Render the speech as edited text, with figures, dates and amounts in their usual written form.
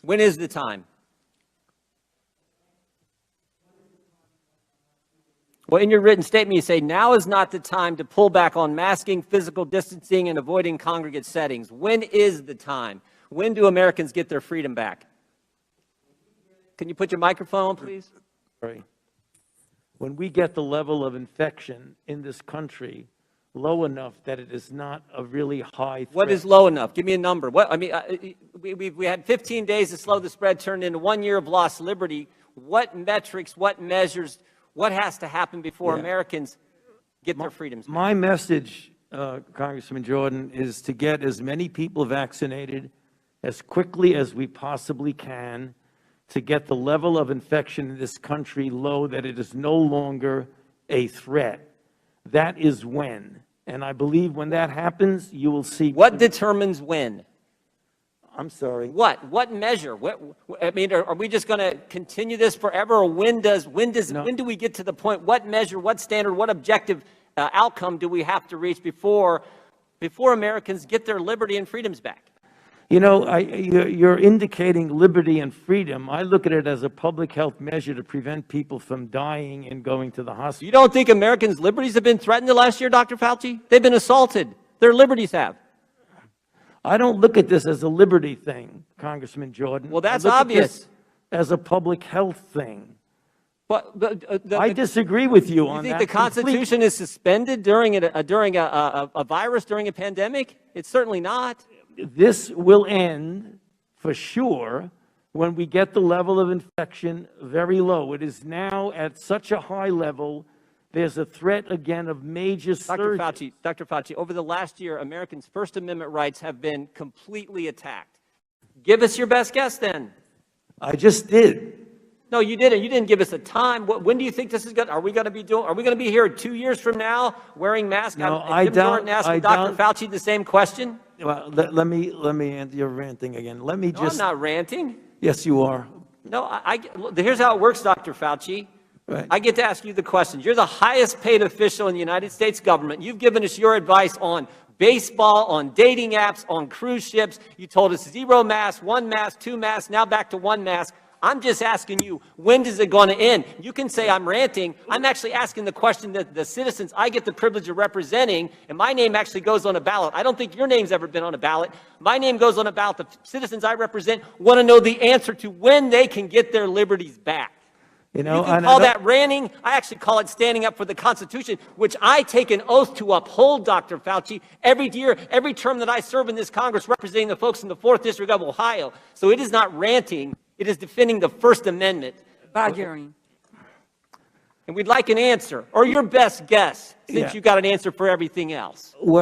When is the time? Well, in your written statement, you say, now is not the time to pull back on masking, physical distancing, and avoiding congregate settings. When is the time? When do Americans get their freedom back? Can you put your microphone on, please? Sorry. When we get the level of infection in this country low enough that it is not a really high threat. What is low enough? Give me a number. What, I mean, we had 15 days to slow the spread, turned into 1 year of lost liberty. What metrics, what measures, what has to happen before Americans get their freedoms back? My message, Congressman Jordan, is to get as many people vaccinated as quickly as we possibly can to get the level of infection in this country low that it is no longer a threat. That is when. And I believe when that happens, you will see. What determines when? I'm sorry. What measure? I mean, are we just going to continue this forever, or when do we get to the point? What measure? What standard? What objective outcome do we have to reach before Americans get their liberty and freedoms back? You know, you're indicating liberty and freedom. I look at it as a public health measure to prevent people from dying and going to the hospital. You don't think Americans' liberties have been threatened the last year, Dr. Fauci? They've been assaulted. Their liberties have. I don't look at this as a liberty thing, Congressman Jordan. Well, that's obvious. As a public health thing. But I disagree with you on that. You think the Constitution is suspended during a virus, during a pandemic? It's certainly not. This will end for sure when we get the level of infection very low. It is now at such a high level. There's a threat again of major surges. Dr. Fauci, over the last year, Americans' First Amendment rights have been completely attacked. Give us your best guess then. I just did. No, you didn't. You didn't give us a time. When do you think this is going? Are we going to be here 2 years from now wearing masks? No, I don't. Asking Dr. Fauci the same question. Well, let me answer your ranting again. Let me just. I'm not ranting. Yes, you are. No, here's how it works, Dr. Fauci. Right. I get to ask you the questions. You're the highest paid official in the United States government. You've given us your advice on baseball, on dating apps, on cruise ships. You told us 0 masks, 1 mask, 2 masks, now back to 1 mask. I'm just asking you, when is it going to end? You can say I'm ranting. I'm actually asking the question that the citizens I get the privilege of representing, and my name actually goes on a ballot. I don't think your name's ever been on a ballot. My name goes on a ballot. The citizens I represent want to know the answer to when they can get their liberties back. You know, you can call that ranting. I actually call it standing up for the Constitution, which I take an oath to uphold, Dr. Fauci, every year, every term that I serve in this Congress representing the folks in the 4th District of Ohio. So it is not ranting. It is defending the First Amendment. Badgering. And we'd like an answer, or your best guess, since you got an answer for everything else. Well.